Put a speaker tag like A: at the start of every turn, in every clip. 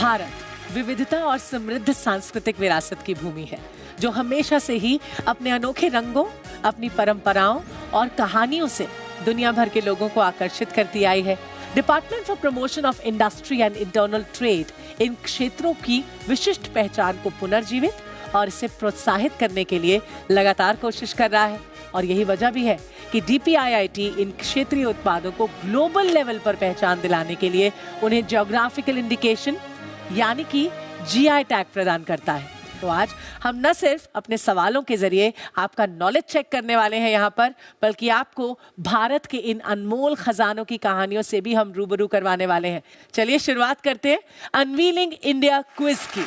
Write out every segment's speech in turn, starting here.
A: भारत विविधता और समृद्ध सांस्कृतिक विरासत की भूमि है, जो हमेशा से ही अपने अनोखे रंगों, अपनी परंपराओं और कहानियों से दुनिया भर के लोगों को आकर्षित करती आई है। Department for promotion of industry and internal trade in क्षेत्रों की विशिष्ट पहचान को पुनर्जीवित और इसे प्रोत्साहित करने के लिए लगातार कोशिश कर रहा है। और यही वजह भी है कि DPIIT इन क्षेत्रीय उत्पादों को ग्लोबल लेवल पर पहचान दिलाने के लिए उन्हें ज्योग्राफिकल इंडिकेशन यानी कि GI टैग प्रदान करता है। तो आज हम न सिर्फ अपने सवालों के जरिए आपका नॉलेज चेक करने वाले हैं यहाँ पर, बल्कि आपको भारत के इन अनमोल खजानों की कहानियों से भी हम रूबरू करवाने वाले हैं। चलिए शुरुआत करते हैं अनवीलिंग इंडिया क्विज की।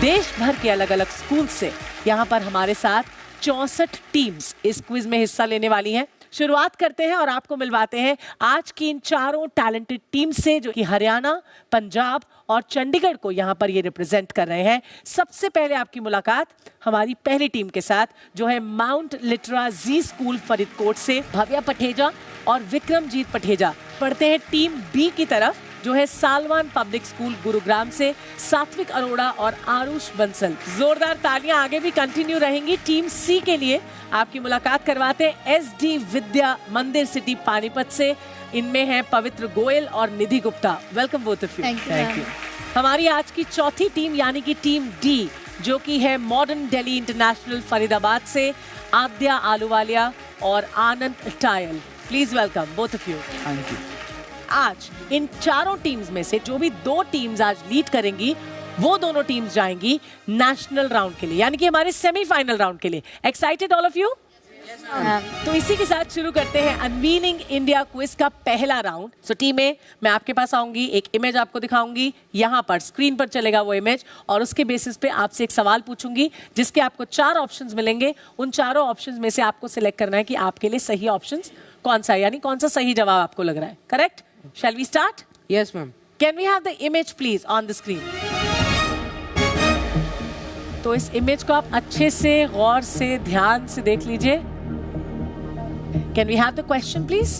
A: देश भर के अलग अलग स्कूल से यहाँ पर हमारे साथ 64 टीम्स इस क्विज में हिस्सा लेने वाली हैं। शुरुआत करते हैं और आपको मिलवाते हैं आज की इन चारों टैलेंटेड टीम से, जो कि हरियाणा, पंजाब और चंडीगढ़ को यहाँ पर ये रिप्रेजेंट कर रहे हैं। सबसे पहले आपकी मुलाकात हमारी पहली टीम के साथ, जो है माउंट लिटरा जी स्कूल फरीदकोट से भव्या पठेजा और विक्रमजीत पठेजा पढ़ते हैं टीम बी की तरफ, जो है सालवान पब्लिक स्कूल गुरुग्राम से सात्विक अरोड़ा और आरुष बंसल। जोरदार तालियां आगे भी कंटिन्यू रहेंगी टीम सी के लिए। आपकी मुलाकात करवाते हैं SD विद्या मंदिर सिटी पानीपत से। इनमें हैं पवित्र गोयल और Nidhi Gupta. Welcome both of you. Thank you. हमारी आज की चौथी टीम यानी कि टीम डी, जो कि है मॉडर्न दिल्ली इंटरनेशनल फरीदाबाद से आद्या आलूवालिया और Anand Tayal. Please welcome both of you.
B: Thank you.
A: आज इन चारों टीम्स में से जो भी दो टीम्स आज लीड करेंगी, वो दोनों टीम्स जाएंगी नेशनल राउंड के लिए, यानी कि हमारे सेमीफाइनल राउंड के लिए। Excited all of you? तो इसी के साथ शुरू करते हैं अनवीलिंग इंडिया क्विज का पहला राउंड। सो टीम ए, मैं आपके पास आऊंगी, एक इमेज आपको दिखाऊंगी, यहाँ पर स्क्रीन पर चलेगा वो इमेज, और उसके बेसिस पे आपसे एक सवाल पूछूंगी जिसके आपको 4 ऑप्शंस मिलेंगे। उन चारों ऑप्शंस में से आपको सिलेक्ट करना है कि आपके लिए सही ऑप्शंस कौन सा है, यानी कौन सा सही जवाब आपको लग रहा है। Correct? Shall we start?
B: Yes, ma'am.
A: Can we have the image please on the screen? तो इस इमेज को आप अच्छे से, गौर से, ध्यान से देख लीजिए। Can we have the question please?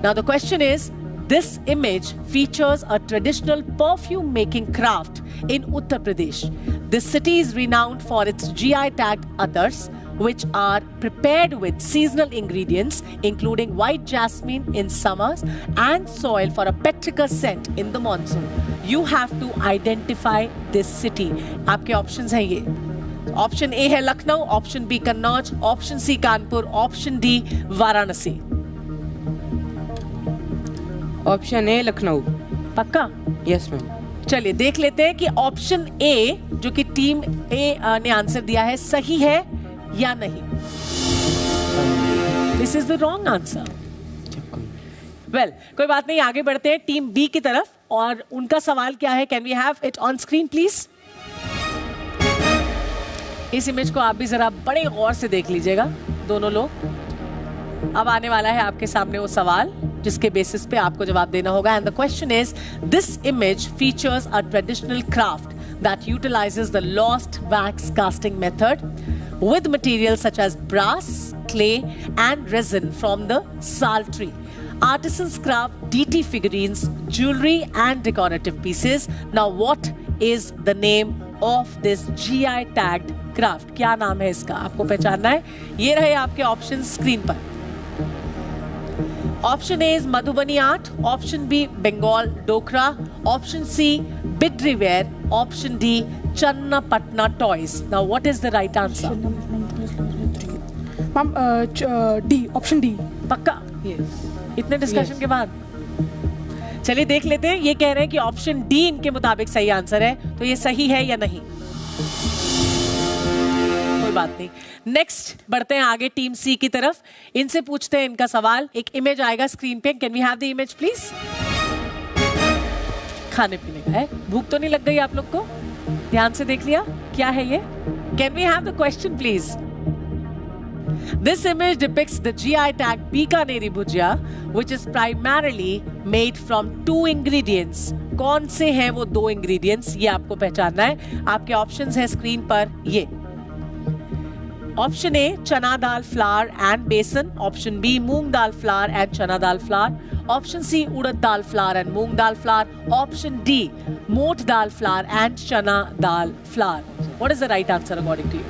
A: Now the question is, this image features a traditional perfume making craft in Uttar Pradesh. This city is renowned for its GI tagged athars, which are prepared with seasonal ingredients including white jasmine in summers and soil for a petrichor scent in the monsoon. You have to identify this city. आपके options हैं ये। Option A है Lucknow, option B Kannauj, option C Kanpur, option D Varanasi.
B: Option A Lucknow.
A: पक्का?
B: Yes ma'am.
A: चलिए देख लेते हैं कि ऑप्शन ए, जो कि टीम ए ने आंसर दिया है, सही है या नहीं। This is the wrong answer. Well, कोई बात नहीं, आगे बढ़ते हैं टीम बी की तरफ, और उनका सवाल क्या है? Can we have it on screen please? इस इमेज को आप भी जरा बड़े गौर से देख लीजिएगा दोनों लोग। अब आने वाला है आपके सामने वो सवाल जिसके बेसिस पे आपको जवाब देना होगा। And the question is, this image features a traditional craft that utilizes the lost wax casting method with materials such as brass, clay and resin from the sal tree. Artisans craft DT figurines, jewelry and decorative pieces. Now what is the name of this GI tagged craft? क्या नाम है इसका? आपको पहचानना है। ये रहे आपके ऑप्शन स्क्रीन पर। Option A is Madhubani art, option B Bengal Dokra, option C Bidri ware, option D Channapatna toys. Now what is the right answer?
C: Ma'am D, option D.
A: पक्का?
B: यस।
A: इतने डिस्कशन के बाद चलिए देख लेते हैं। ये कह रहे हैं कि ऑप्शन डी इनके मुताबिक सही आंसर है, तो ये सही है या नहीं? कोई बात नहीं, नेक्स्ट बढ़ते हैं आगे टीम सी की तरफ। इनसे पूछते हैं इनका सवाल। एक इमेज आएगा स्क्रीन पे, can we have the image please? खाने पीने का है। भूख तो नहीं लग गई आप लोग को? ध्यान से देख लिया क्या है ये? Can we have the question please? This image depicts the GI tag Bikaneri bhujia, which is primarily made from 2 ingredients. कौन से हैं वो 2 ingredients? ये आपको पहचानना है। आपके ऑप्शंस हैं स्क्रीन पर ये। Option A, chana dal flour and besan. Option B, moong dal flour and chana dal flour. Option C, urad dal flour and moong dal flour. Option D, moat dal flour and chana dal flour. What is the right answer according to you?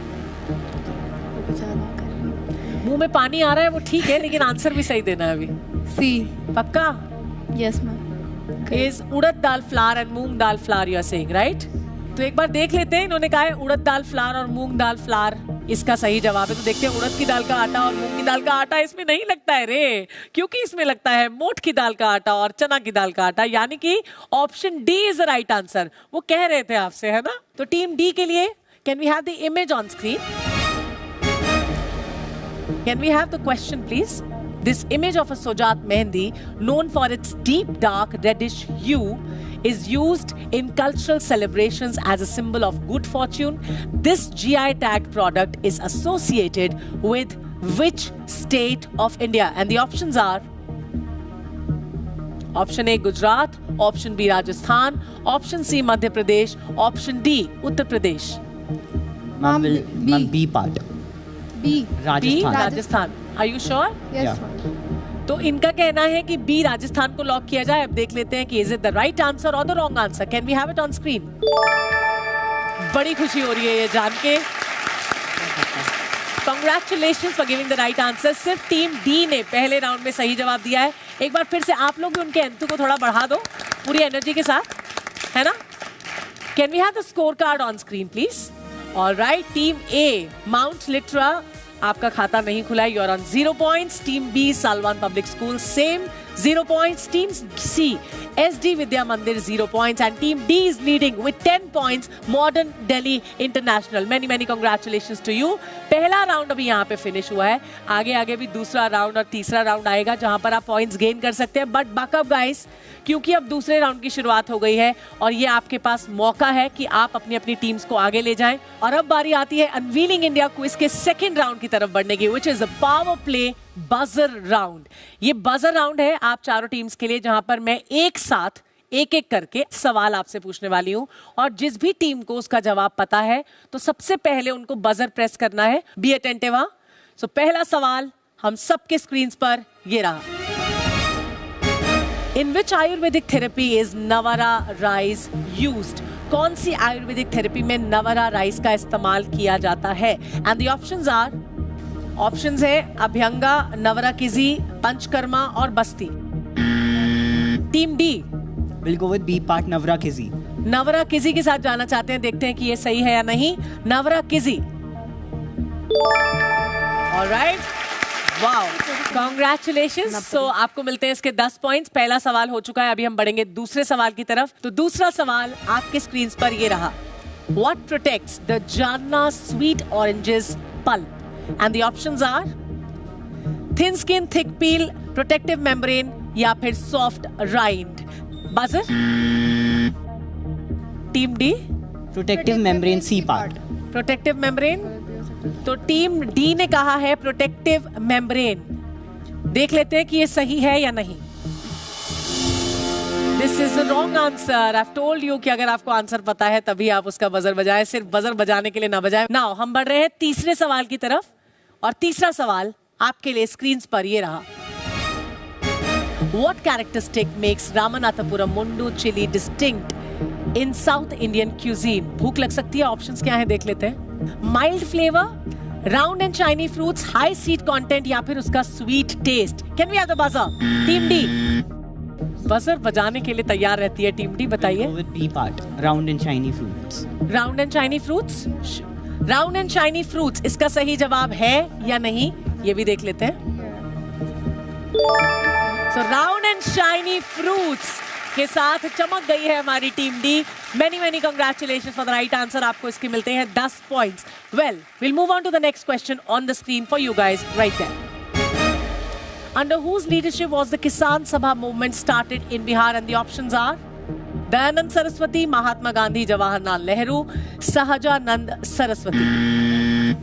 A: मुंह में पानी आ रहा है वो ठीक है, लेकिन answer भी सही देना है अभी.
C: C.
A: पक्का?
C: Yes, ma'am.
A: Is urad dal flour and moong dal flour you are saying, right? तो एक बार देख लेते हैं. इन्होंने कहा है उड़द दाल फ्लावर और मूंग दाल फ्लावर इसका सही जवाब है. तो देखते हैं उड़द की दाल का आटा और मूंग की दाल का आटा इसमें नहीं लगता है रे, क्योंकि इसमें लगता है मोठ की दाल का आटा और चना की दाल का आटा, यानी कि option D is the right answer. वो कह रहे थे आपसे, है ना? तो टीम डी के लिए can we have the image on screen? Can we have the question, please? This image of a Sojat Mehendi, known for its deep dark reddish hue, is used in cultural celebrations as a symbol of good fortune. This GI tagged product is associated with which state of India? And the options are Option A, Gujarat. Option B, Rajasthan. Option C, Madhya Pradesh. Option D, Uttar Pradesh.
D: Ma'am, B part.
C: B.
D: Rajasthan.
A: Rajasthan. Are you sure?
C: Yes,
D: Yeah.
C: ma'am.
A: तो इनका कहना है कि B Rajasthan को lock किया जाए. अब देख लेते हैं कि is it the right answer और the wrong answer. Can we have it on screen? बड़ी खुशी हो रही है ये जान के. Congratulations for giving the right answer. सिर्फ टीम डी ने पहले राउंड में सही जवाब दिया है. एक बार फिर से आप लोग भी उनके एंथू को थोड़ा बढ़ा दो पूरी एनर्जी के साथ, है ना? Can we have the score card on screen please? Alright, team A Mount Litera, आपका खाता नहीं खुला है, you are on 0 points. Team B Salwan public school same 0 points. Team C SD Vidya Mandir 0 points and team D is leading with 10 points. Modern Delhi International. Many congratulations to you. पहला round अभी यहाँ पे finish हुआ है. आगे भी दूसरा राउंड और तीसरा राउंड आएगा जहां पर आप पॉइंट्स गेन कर सकते हैं. बट बकअप गाइस, क्योंकि अब दूसरे राउंड की शुरुआत हो गई है और ये आपके पास मौका है कि आप अपनी अपनी टीम्स को आगे ले जाएं. और अब बारी आती है अनवीलिंग इंडिया क्विज के सेकंड राउंड की तरफ बढ़ने की, which is the power play buzzer round. ये बजर राउंड है आप चारों टीम्स के लिए, जहां पर मैं एक साथ एक एक करके सवाल आपसे पूछने वाली हूं और जिस भी टीम को उसका जवाब पता है तो सबसे पहले उनको बजर प्रेस करना है. Be attentive. सो पहला सवाल हम सबके स्क्रीन पर ये रहा. In which Ayurvedic therapy is नवरा राइस यूज्ड? कौन सी आयुर्वेदिक थेरेपी में नवरा राइस का इस्तेमाल किया जाता है? And the options are, options है अभ्यंगा, नवराकिजी, पंचकर्मा और basti. Team D
D: We'll go with B part, Navrakizi.
A: Navarakizhi के साथ जाना चाहते हैं. देखते हैं कि ये सही है या नहीं. नवराकिजी. Alright, wow, congratulations. सो आपको मिलते हैं इसके 10 पॉइंट्स. पहला सवाल हो चुका है, अभी हम बढ़ेंगे दूसरे सवाल की तरफ. तो दूसरा सवाल आपके स्क्रीन पर ये रहा. What protects the Janna sweet oranges pulp? And the options are thin skin, thick peel, protective membrane या फिर soft rind. Buzzer. Team D
D: Protective membrane, C part.
A: Protective membrane. तो टीम डी ने कहा है protective membrane. देख लेते हैं कि ये सही है या नहीं. This is the wrong answer. I told you कि अगर आपको आंसर पता है तभी आप उसका बजर बजाएं, सिर्फ बजर बजाने के लिए ना बजाएं. नाउ हम बढ़ रहे हैं तीसरे सवाल की तरफ और तीसरा सवाल आपके लिए स्क्रीन पर ये रहा. What characteristic makes Ramanathapuram Mundu chili distinct in South Indian cuisine? भूख लग सकती है. ऑप्शंस क्या हैं देख लेते हैं. Mild flavor, round and shiny fruits, high seed content या फिर उसका sweet taste. Can we have the buzzer? Team D. Buzzer बजाने के लिए तैयार रहती है टीम डी. बताइए.
D: Go with B part, round and shiny fruits.
A: Round and shiny fruits. Round and shiny fruits इसका सही जवाब है या नहीं, ये भी देख लेते हैं. So round and shiny fruits के साथ चमक गई है हमारी team D. Many congratulations for the right answer. आपको इसके मिलते हैं 10 points. Well, we'll move on to the next question on the screen for you guys right there. Under whose leadership was the Kisan Sabha movement started in Bihar? And the options are Dayanand Saraswati, Mahatma Gandhi, Jawaharlal Nehru, Sahajanand Saraswati.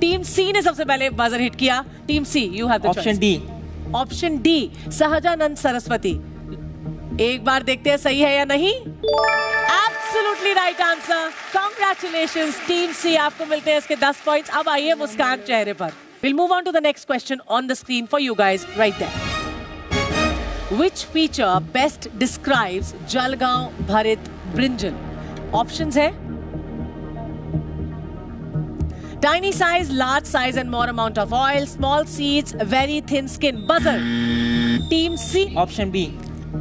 A: Team C ने सबसे पहले buzzer hit किया. Team C, you have the choice.
D: Option D.
A: Option D, Sahajanand Saraswati. एक बार देखते हैं सही है या नहीं। Absolutely right answer. Congratulations team C, आपको मिलते हैं इसके 10 पॉइंट्स। अब आइए मुस्कान चेहरे पर। We'll move on to the next question on the screen for you guys right there. Which feature best describes Jalgaon Bharit Brinjal? Options है tiny size, large size and more amount of oil, small seeds, very thin skin. Buzzer. Team C.
D: Option B.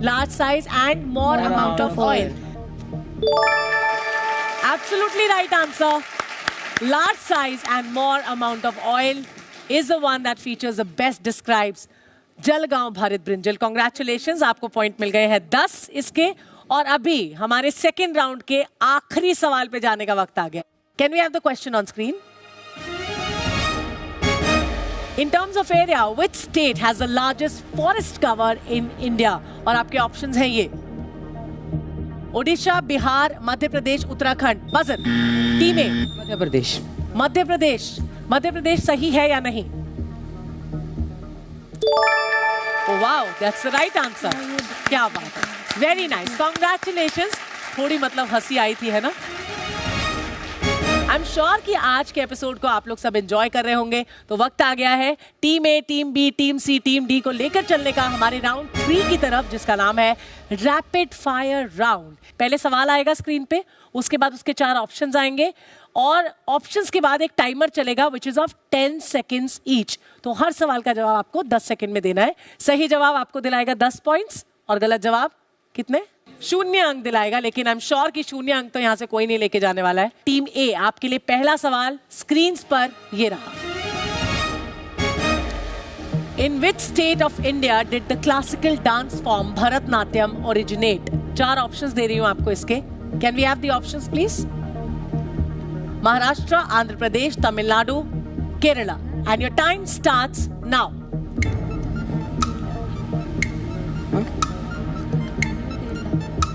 A: Large size and more amount of oil. Absolutely right answer. Large size and more amount of oil is the one that features the best describes Jalgaon Bharit Brinjal. Congratulations, आपको point मिल गए हैं 10 इसके। और अभी हमारे second round के आखिरी सवाल पे जाने का वक्त आ गया। Can we have the question on screen? In terms of area, which state has the largest forest cover in India? और आपके ऑप्शंस हैं ये ओडिशा, बिहार, मध्य प्रदेश, उत्तराखंड। बजर टीम ए।
B: मध्य प्रदेश।
A: मध्य प्रदेश। मध्य प्रदेश सही है या नहीं? Wow, that's the right answer. क्या बात है, वेरी नाइस, कॉन्ग्रेचुलेशंस। थोड़ी मतलब हंसी आई थी, है ना? आई एम श्योर कि आज के एपिसोड को आप लोग सब एंजॉय कर रहे होंगे। तो वक्त आ गया है टीम ए, टीम बी, टीम सी, टीम डी को लेकर चलने का हमारे राउंड 3 की तरफ, जिसका नाम है रैपिड फायर राउंड। पहले सवाल आएगा स्क्रीन पे, उसके बाद उसके 4 ऑप्शंस आएंगे और ऑप्शंस के बाद एक टाइमर चलेगा which is of 10 seconds each. तो हर सवाल का जवाब आपको 10 सेकेंड में देना है। सही जवाब आपको दिलाएगा 10 पॉइंट्स और गलत जवाब कितने? 0 अंक दिलाएगा। लेकिन आई एम श्योर कि 0 अंक तो यहां से कोई नहीं लेके जाने वाला है। टीम ए, आपके लिए पहला सवाल स्क्रीन पर ये रहा। In which state of India did the classical dance form Bharatanatyam originate? 4 options दे रही हूं आपको इसके। Can we have the options please? Maharashtra, Andhra Pradesh, Tamil Nadu, Kerala. And your time starts now.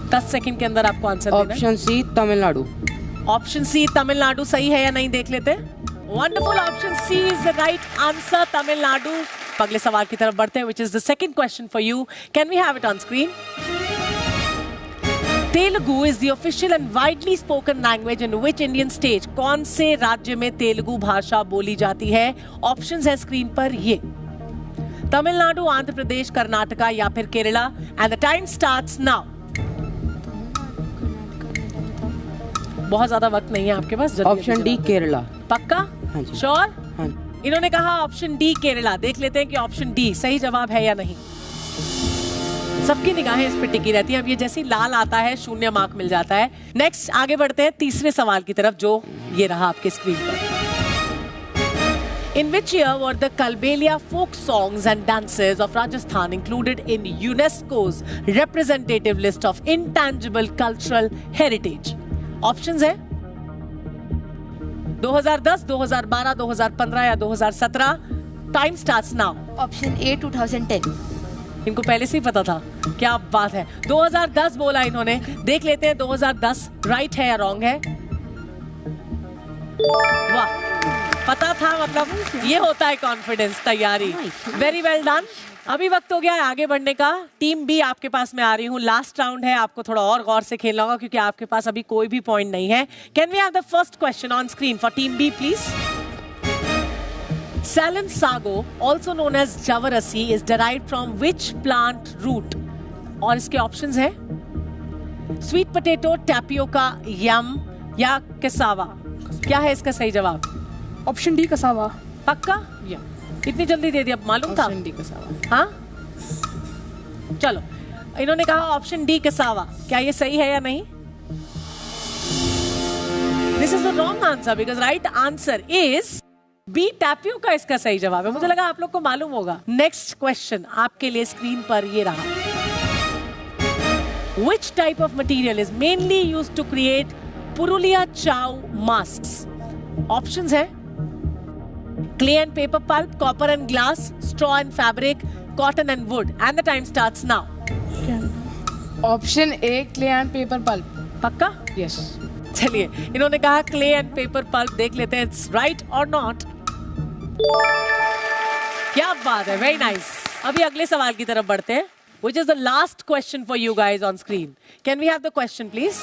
A: दस सेकंड के अंदर आपको आंसर देना है।
B: Option C Tamil Nadu.
A: Option C Tamil Nadu सही है या नहीं देख लेते। Wonderful, option C is the right answer, Tamil Nadu. अगले सवाल की तरफ बढ़ते हैं, which is the second question for you. Can we have it on screen? Telugu is the official and widely spoken language in which Indian state? कौन से राज्य में तेलुगु भाषा बोली जाती है? ऑप्शंस है स्क्रीन पर ये तमिलनाडु, आंध्र प्रदेश, कर्नाटका या फिर Kerala. And the time starts now. बहुत ज्यादा वक्त नहीं है आपके पास।
B: Option D Kerala.
A: पक्का?
B: हाँ जी।
A: श्योर?
B: हाँ।
A: इन्होंने कहा ऑप्शन डी केरला। देख लेते हैं कि ऑप्शन डी सही जवाब है या नहीं। सबकी निगाहें इस पे टिकी रहती है। अब ये जैसे लाल आता है 0 मार्क मिल जाता है। नेक्स्ट आगे बढ़ते हैं तीसरे सवाल की तरफ, जो ये रहा आपके स्क्रीन पर। In which year were the Kalbelia folk songs and dances of Rajasthan included in UNESCO's representative list of intangible cultural heritage? Options है 2010, 2012, 2015 या 2017। Time starts now.
C: Option A 2010.
A: इनको पहले से ही पता था। क्या बात है, 2010 बोला इन्होंने। देख लेते हैं 2010 राइट है या रॉन्ग है। वाह, पता था, मतलब ये होता है कॉन्फिडेंस, तैयारी। Very well done. अभी वक्त हो गया है आगे बढ़ने का। टीम बी आपके पास में आ रही हूँ। लास्ट राउंड है, आपको थोड़ा और गौर से खेलना होगा क्योंकि आपके पास अभी कोई भी पॉइंट नहीं है। Can we have the first question on screen for team B please? Salan sago, also known as jawarasi, is derived from which plant root? और इसके ऑप्शंस है स्वीट पोटैटो, टैपियोका, यम या कैसावा। क्या है इसका सही जवाब?
C: Option D cassava.
A: पक्का? या इतनी जल्दी दे दिया, मालूम था?
B: Option D cassava.
A: हाँ, चलो, इन्होंने कहा ऑप्शन डी कैसावा। क्या ये सही है या नहीं? This is the wrong answer because right answer is B tapioca. इसका सही जवाब है। मुझे लगा आप लोग को मालूम होगा। नेक्स्ट क्वेश्चन आपके लिए स्क्रीन पर ये रहा। Which type of material is mainly used to create Purulia Chow masks? Options है clay and paper pulp, copper and glass, straw and fabric, cotton and wood. And the time starts now.
B: Option A clay and paper pulp.
A: पक्का?
B: Yes.
A: चलिए, इन्होंने कहा clay and paper pulp. देख लेते हैं it's right और not. क्या बात है, वेरी नाइस। अभी अगले सवाल की तरफ बढ़ते हैं। which is the last question for you guys on screen. Can we have the question, please?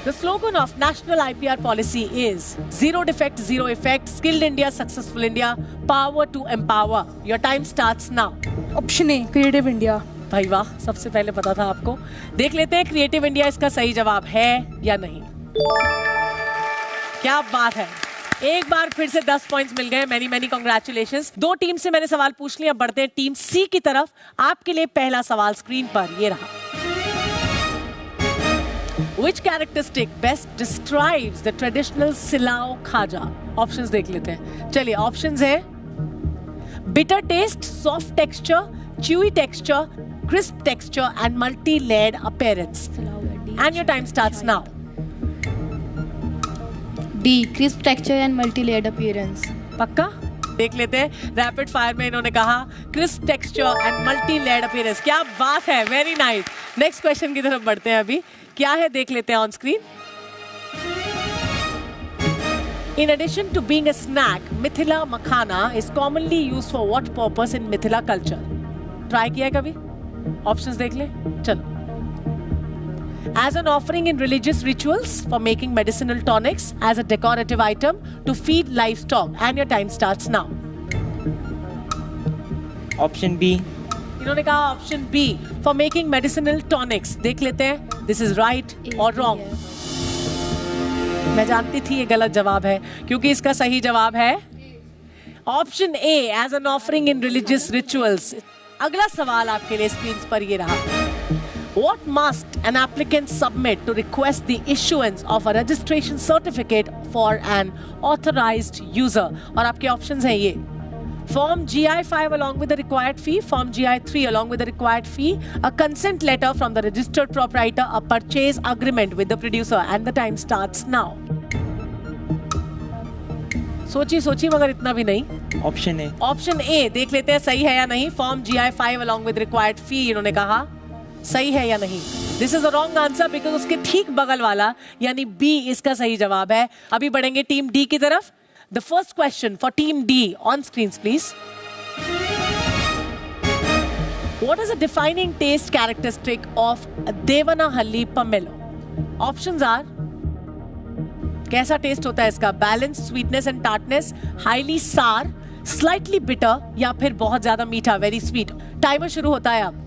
A: The slogan of National IPR policy is Zero Defect, Zero Effect, Skilled India, Successful India, Power to Empower. Your time starts now.
C: Option A, Creative India.
A: भाई वाह, सबसे पहले पता था आपको. देख लेते हैं क्रिएटिव इंडिया इसका सही जवाब है या नहीं. क्या बात है. एक बार फिर से 10 पॉइंट्स मिल गए. Many many congratulations. 2 टीम से मैंने सवाल पूछ लिया. बढ़ते हैं टीम सी की तरफ. आपके लिए पहला सवाल स्क्रीन पर ये रहा. Which characteristic best describes the traditional Silao Khaja? Options देख लेते हैं. चलिए options है bitter taste, soft texture, chewy texture, crisp texture and multi-layered appearance. And your time starts now.
C: D, crisp texture and multi-layered appearance.
A: पक्का? देख लेते हैं. Rapid fire में इन्होंने कहा crisp texture and multi layered appearance. क्या बात है, वेरी नाइस. नेक्स्ट क्वेश्चन की तरफ बढ़ते हैं. अभी क्या है देख लेते हैं on screen. In addition to being a snack, Mithila Makhana is commonly used for what purpose in Mithila culture? Try किया है कभी? Options देख ले. चलो. As an offering in religious rituals, for making medicinal tonics, as a decorative item, to feed livestock. And your time starts now.
D: Option B.
A: इन्होंने कहा option B for making medicinal tonics. देख लेते हैं this is right और wrong. मैं जानती थी ये गलत जवाब है क्योंकि इसका सही जवाब है option A as an offering in religious rituals. अगला सवाल आपके लिए स्क्रीन पर ये रहा. What must an applicant submit to request the issuance of a registration certificate for an authorized user? और आपके ऑप्शंस हैं ये. Form GI5 along with the required fee, Form GI3 along with the required fee, a consent letter from the registered proprietor, a purchase agreement with the producer, and the time starts now. सोची मगर इतना भी नहीं.
D: Option A.
A: Option A देख लेते हैं सही है या नहीं. Form GI5 along with required fee इन्होंने कहा सही है या नहीं. This is a wrong answer because उसके ठीक बगल वाला यानी बी इसका सही जवाब है. अभी बढ़ेंगे टीम डी की तरफ. The first question for team D on screen please. What is a defining taste characteristic of Devanahalli pomelo? Options are कैसा टेस्ट होता है इसका. Balance, sweetness and tartness, highly sour, slightly bitter या फिर बहुत ज्यादा मीठा, वेरी स्वीट. टाइमर शुरू होता है. अब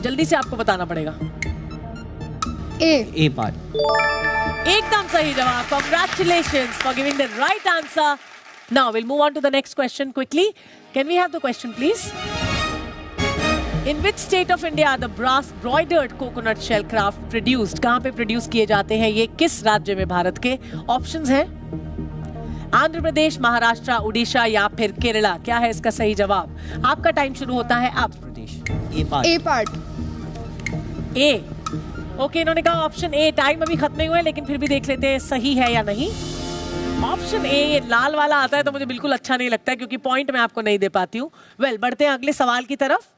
A: जल्दी से आपको बताना पड़ेगा.
D: A part.
A: एकदम सही जवाब. Congratulations for giving the right answer. Now we'll move on to the next question quickly. Can we have the question please? In which state of India are the brass broidered coconut shell craft produced? कहाँ पे produce किए जाते हैं ये, किस राज्य में भारत के? ऑप्शंस हैं आंध्र प्रदेश, महाराष्ट्र, उड़ीसा या फिर केरला. क्या है इसका सही जवाब? आपका टाइम शुरू होता है अब.
D: A part.
C: A part.
A: A. Okay इन्होंने कहा ऑप्शन ए. टाइम अभी खत्म नहीं हुआ है लेकिन फिर भी देख लेते हैं सही है या नहीं. ऑप्शन ए ये लाल वाला आता है तो मुझे बिल्कुल अच्छा नहीं लगता है क्योंकि पॉइंट मैं आपको नहीं दे पाती हूँ. वेल बढ़ते हैं अगले सवाल की तरफ.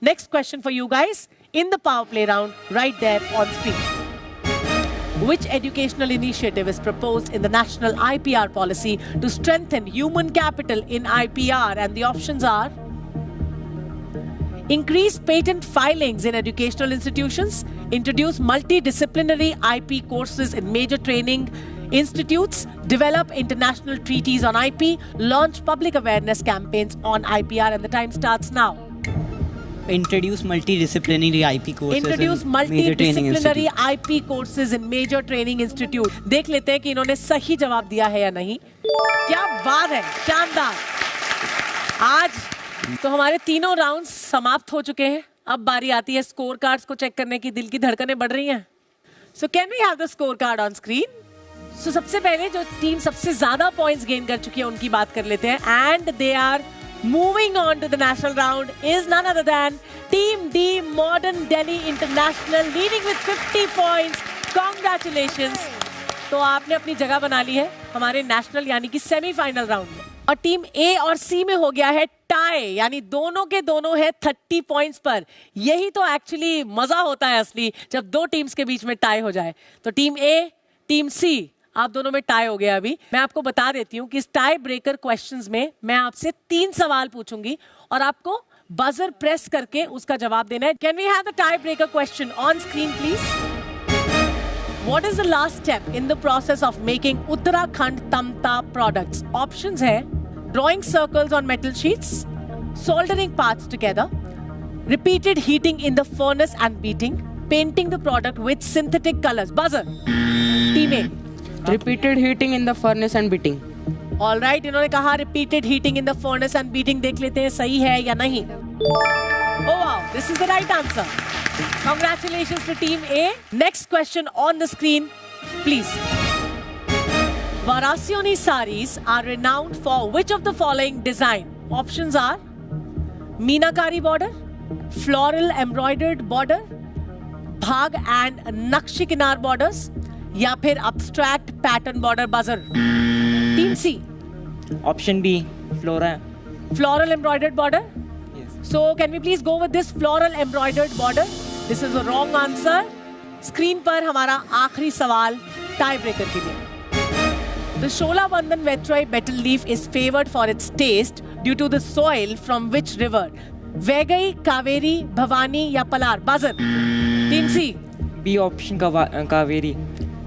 A: Next question for you guys in the power play round right there on screen. Which educational initiative is proposed in the national IPR policy to strengthen human capital in IPR? And the options are increase patent filings in educational institutions, introduce multidisciplinary IP courses in major training institutes, develop international treaties on IP, launch public awareness campaigns on IPR. And the time starts now.
D: Introduce multidisciplinary IP courses.
A: Introduce
D: in major training
A: multidisciplinary
D: institutes.
A: IP courses in major training institute. देख लेते हैं कि इन्होंने सही जवाब दिया है या नहीं. क्या बात है, शानदार. आज तो हमारे तीनों राउंड्स समाप्त हो चुके हैं. अब बारी आती है स्कोर कार्ड्स को चेक करने की. दिल की धड़कनें बढ़ रही हैं. So can we have the score card on screen? So सबसे पहले जो टीम सबसे ज्यादा पॉइंट्स गेन कर चुकी है उनकी बात कर लेते हैं. And they are moving on to the national round is none other than Team D Modern Delhi International, leading with 50 points. Congratulations. तो आपने अपनी जगह बना ली है हमारे नेशनल यानी कि सेमीफाइनल राउंड में. और टीम ए और सी में हो गया है टाई, यानी दोनों के दोनों है 30 पॉइंट्स पर. यही तो एक्चुअली मजा होता है असली, जब दो टीम्स के बीच में टाई हो जाए. तो टीम ए, टीम सी, आप दोनों में टाई हो गया अभी। मैं आपको बता देती हूँ कि इस टाई ब्रेकर क्वेश्चंस में मैं आपसे 3 सवाल पूछूंगी और आपको बजर प्रेस करके उसका जवाब देना है। Can we have the tie breaker question on screen please? What is the last step in the process of making Uttarakhand Tamta products? Options है drawing circles on metal sheets, soldering parts together, repeated heating in the furnace and beating, painting the product with synthetic colors. Buzzer. Team A.
B: Repeated heating in the furnace and beating.
A: All right. इन्होंने कहा repeated heating in the furnace and beating. देख लेते हैं सही है या नहीं. Oh wow, this is the right answer. Congratulations to Team A. Next question on the screen, please. Varasioni saris are renowned for which of the following design? Options are Meenakari border, floral embroidered border, bhag and nakshi kinar borders, या फिर abstract pattern border. Buzzer. Team C.
D: Option B,
A: Floral embroidered border.
D: Yes.
A: So can we please go with this floral embroidered border? This is a wrong answer. Screen पर हमारा आखिरी सवाल tie breaker के लिए. The Shola Bandhan Vetroy betel leaf is favored for its taste due to the soil from which river? Vaigai, Kaveri, Bhavani या Palar? Buzzer. Team C.
D: B option Kaveri.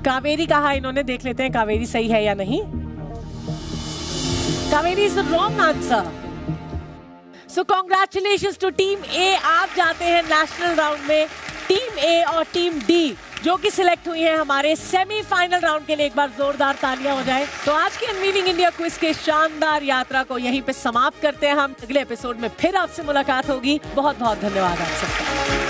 A: Kaveri कहा इन्होंने, देख लेते हैं कावेरी सही है या नहीं. Kaveri is the wrong answer. So congratulations to Team A. आप जाते हैं नेशनल राउंड में. टीम A और टीम D जो कि सिलेक्ट हुई है हमारे सेमीफाइनल राउंड के लिए, एक बार जोरदार तालियां हो जाए. तो आज की अनवीलिंग इंडिया क्विज के शानदार यात्रा को यहीं पे समाप्त करते हैं हम. अगले एपिसोड में फिर आपसे मुलाकात होगी. बहुत बहुत धन्यवाद आप सबका.